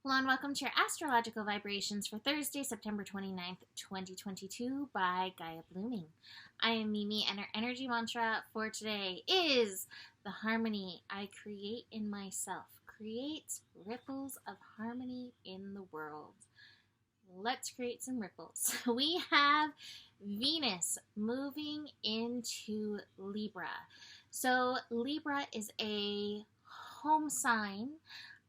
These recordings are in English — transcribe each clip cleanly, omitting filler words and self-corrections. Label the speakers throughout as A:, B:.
A: Hello and welcome to your astrological vibrations for Thursday, September 29th, 2022 by Gaia Blooming. I am Mimi and our energy mantra for today is the harmony I create in myself creates ripples of harmony in the world. Let's create some ripples. We have Venus moving into Libra. So Libra is a home sign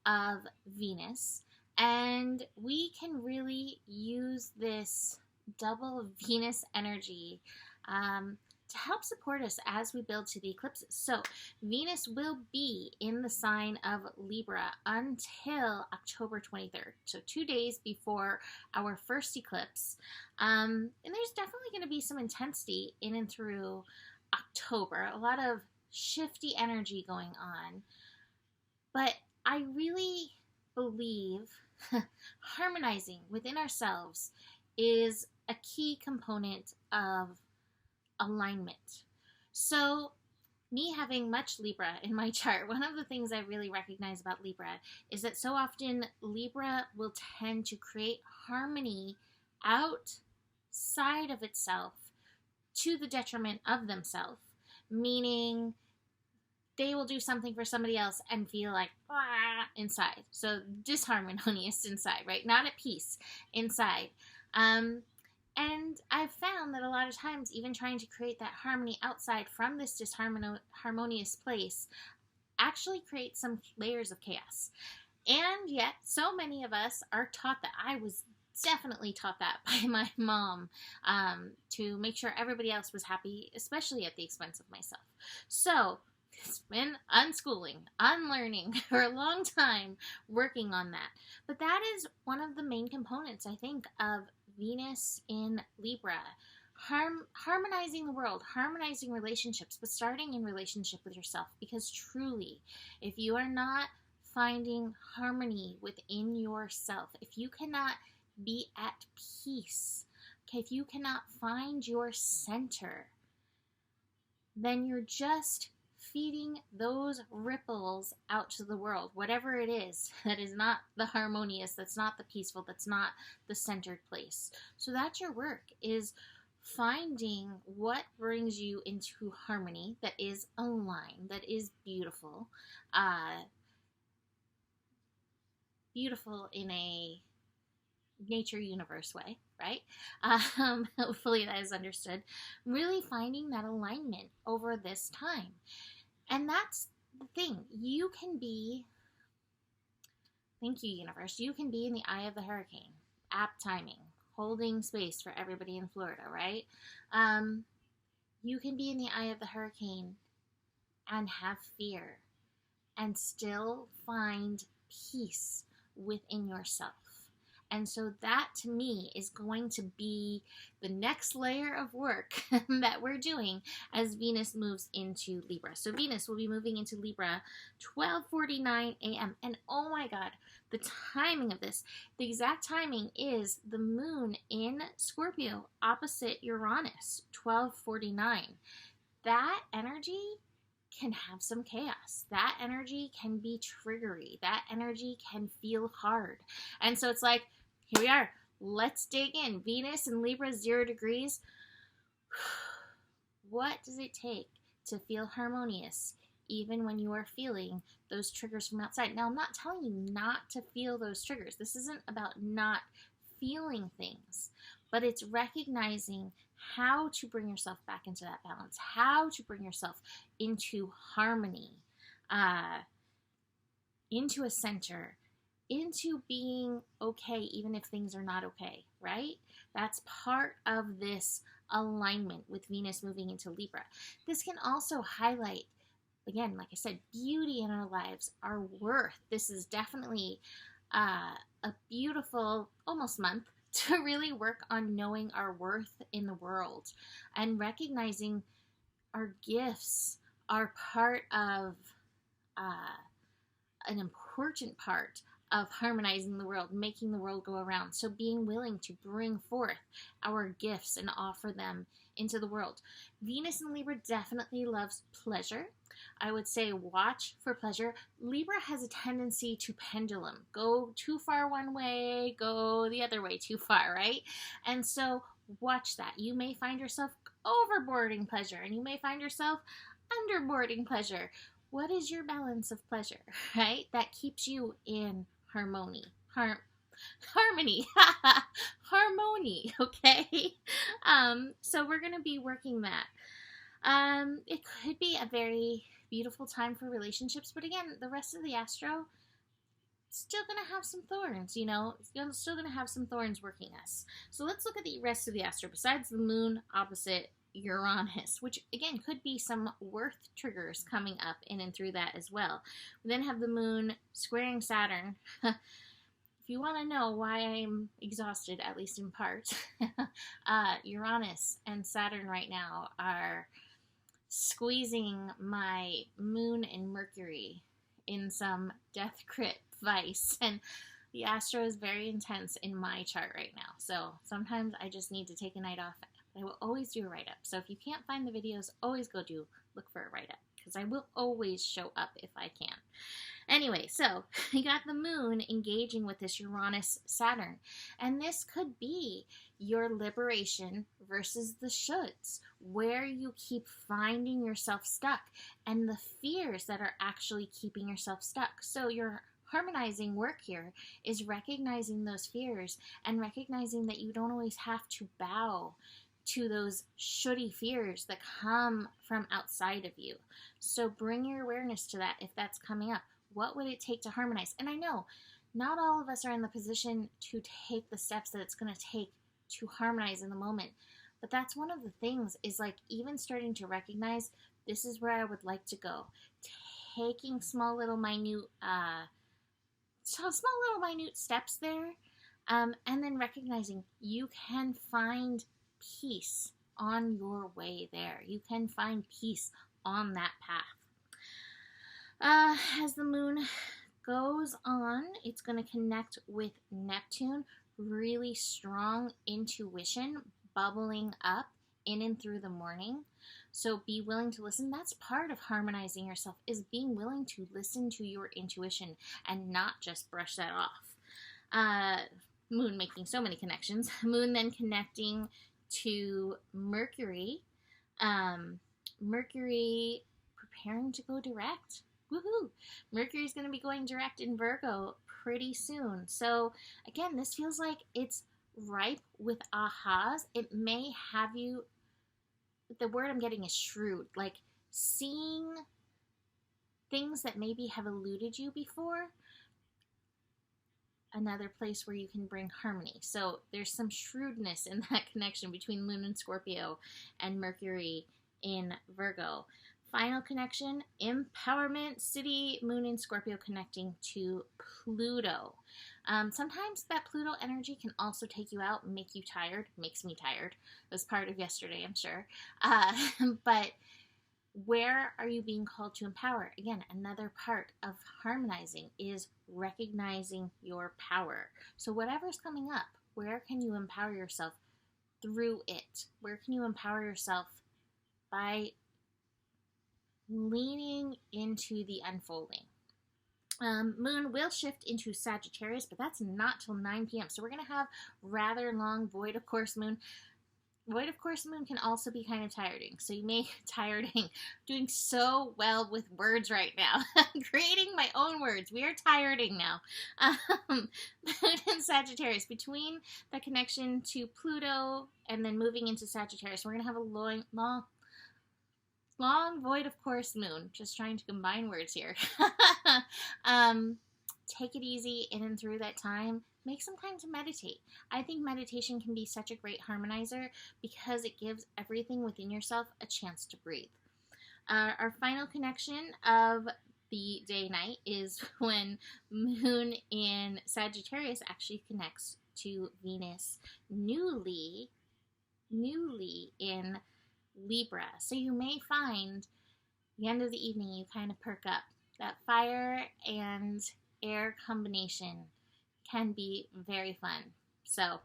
A: of Venus, and we can really use this double Venus energy to help support us as we build to the eclipses. So Venus will be in the sign of Libra until October 23rd, so 2 days before our first eclipse. And there's definitely going to be some intensity in and through October, a lot of shifty energy going on. But I really believe harmonizing within ourselves is a key component of alignment. So, me having much Libra in my chart, one of the things I really recognize about Libra is that so often Libra will tend to create harmony outside of itself to the detriment of themselves, meaning they will do something for somebody else and feel like inside. So disharmonious inside, right? Not at peace inside. And I've found that a lot of times, even trying to create that harmony outside from this disharmonious place actually creates some layers of chaos. And yet, so many of us are taught that. I was definitely taught that by my mom, to make sure everybody else was happy, especially at the expense of myself. So it's been unschooling, unlearning for a long time, working on that. But that is one of the main components, I think, of Venus in Libra. Harmonizing the world, harmonizing relationships, but starting in relationship with yourself. Because truly, if you are not finding harmony within yourself, if you cannot be at peace, okay, if you cannot find your center, then you're just feeding those ripples out to the world, whatever it is that is not the harmonious, that's not the peaceful, that's not the centered place. So that's your work, is finding what brings you into harmony, that is aligned, that is beautiful, beautiful in a nature universe way, right? Hopefully that is understood. Really finding that alignment over this time. And that's the thing. You can be, thank you, universe, you can be in the eye of the hurricane, apt timing, holding space for everybody in Florida, right? You can be in the eye of the hurricane and have fear and still find peace within yourself. And so that, to me, is going to be the next layer of work that we're doing as Venus moves into Libra. So Venus will be moving into Libra 12:49 a.m. And oh my God, the timing of this, the exact timing is the moon in Scorpio opposite Uranus, 12:49. That energy can have some chaos. That energy can be triggery. That energy can feel hard. And so it's like, here we are. Let's dig in. Venus in Libra, 0 degrees. What does it take to feel harmonious, even when you are feeling those triggers from outside? Now, I'm not telling you not to feel those triggers. This isn't about not feeling things, but it's recognizing how to bring yourself back into that balance, how to bring yourself into harmony, into a center, into being okay even if things are not okay, right? That's part of this alignment with Venus moving into Libra. This can also highlight, again, like I said, beauty in our lives, our worth. This is definitely a beautiful almost month to really work on knowing our worth in the world and recognizing our gifts are part of an important part of harmonizing the world, making the world go around. So being willing to bring forth our gifts and offer them into the world. Venus in Libra definitely loves pleasure. I would say watch for pleasure. Libra has a tendency to pendulum. Go too far one way, go the other way too far, right? And so watch that. You may find yourself overboarding pleasure, and you may find yourself underboarding pleasure. What is your balance of pleasure, right? That keeps you in harmony. Harmony. Harmony, okay? So we're going to be working that. It could be a very beautiful time for relationships, but again, the rest of the astro still going to have some thorns, you know, still going to have some thorns working us. So let's look at the rest of the astro besides the moon opposite Uranus, which again could be some worth triggers coming up in and through that as well. We then have the moon squaring Saturn. If you want to know why I'm exhausted, at least in part, Uranus and Saturn right now are squeezing my moon and Mercury in some death grip vice, and the astro is very intense in my chart right now. So sometimes I just need to take a night off. I will always do a write-up. So if you can't find the videos, always go look for a write-up, because I will always show up if I can. Anyway, so we got the moon engaging with this Uranus-Saturn, and this could be your liberation versus the shoulds, where you keep finding yourself stuck, and the fears that are actually keeping yourself stuck. So your harmonizing work here is recognizing those fears and recognizing that you don't always have to bow to those shouldy fears that come from outside of you. So bring your awareness to that if that's coming up. What would it take to harmonize? And I know not all of us are in the position to take the steps that it's going to take to harmonize in the moment. But that's one of the things, is like even starting to recognize this is where I would like to go. Taking small little minute steps there, and then recognizing you can find peace on your way there. You can find peace on that path. As the moon goes on, it's going to connect with Neptune. Really strong intuition bubbling up in and through the morning. So be willing to listen. That's part of harmonizing yourself, is being willing to listen to your intuition and not just brush that off. Moon making so many connections. Moon then connecting to Mercury. Mercury preparing to go direct. Woohoo! Mercury's going to be going direct in Virgo pretty soon. So again, this feels like it's ripe with ahas. It may have you, the word I'm getting is shrewd, like seeing things that maybe have eluded you before. Another place where you can bring harmony. So there's some shrewdness in that connection between Moon and Scorpio and Mercury in Virgo. Final connection, empowerment, city, Moon and Scorpio connecting to Pluto. Sometimes that Pluto energy can also take you out and make you tired. Makes me tired. It was part of yesterday, I'm sure. But where are you being called to empower? Again, another part of harmonizing is recognizing your power. So whatever's coming up, where can you empower yourself through it? Where can you empower yourself by leaning into the unfolding? Moon will shift into Sagittarius, but that's not till 9 p.m. So we're going to have rather long void of course moon. Void of course moon can also be kind of tiring. So you may doing so well with words right now. Creating my own words. We are tiring now. Moon and Sagittarius, between the connection to Pluto and then moving into Sagittarius, we're going to have a long void of course moon. Just trying to combine words here. Take it easy in and through that time. Make some time to meditate. I think meditation can be such a great harmonizer because it gives everything within yourself a chance to breathe. Our final connection of the day-night is when Moon in Sagittarius actually connects to Venus newly in Libra. So you may find the end of the evening you kind of perk up. That fire and air combination can be very fun. So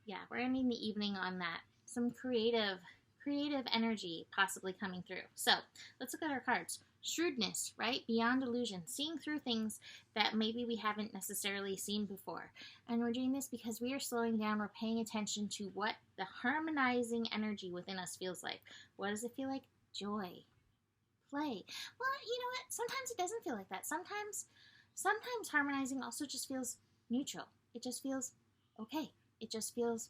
A: yeah, we're ending the evening on that. Some creative creative energy possibly coming through. So let's look at our cards. Shrewdness, right? Beyond illusion, seeing through things that maybe we haven't necessarily seen before. And we're doing this because we are slowing down. We're paying attention to what the harmonizing energy within us feels like. What does it feel like? Joy. Play. Well, you know what? Sometimes it doesn't feel like that. Sometimes harmonizing also just feels neutral. It just feels okay. It just feels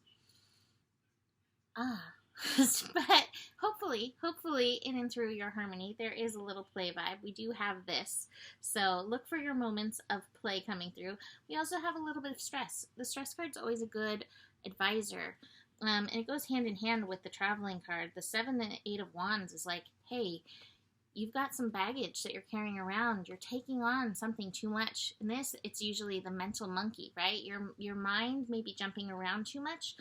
A: but hopefully in and through your harmony there is a little play vibe. We do have this, so look for your moments of play coming through. We also have a little bit of stress. The stress card's always a good advisor, and it goes hand in hand with the traveling card. The 7 and 8 of Wands is like, hey, you've got some baggage that you're carrying around. You're taking on something too much. In this, it's usually the mental monkey, right? Your mind may be jumping around too much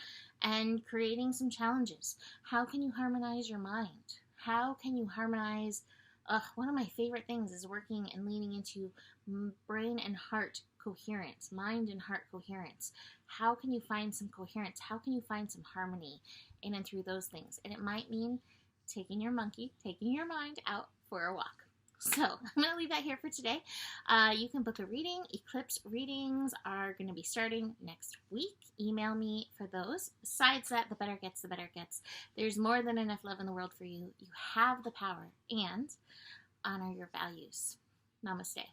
A: and creating some challenges. How can you harmonize your mind? How can you harmonize? One of my favorite things is working and leaning into brain and heart coherence, mind and heart coherence. How can you find some coherence? How can you find some harmony in and through those things? And it might mean taking your mind out for a walk. So I'm going to leave that here for today. You can book a reading. Eclipse readings are going to be starting next week. Email me for those. Besides that, the better gets, the better it gets. There's more than enough love in the world for you. You have the power, and honor your values. Namaste.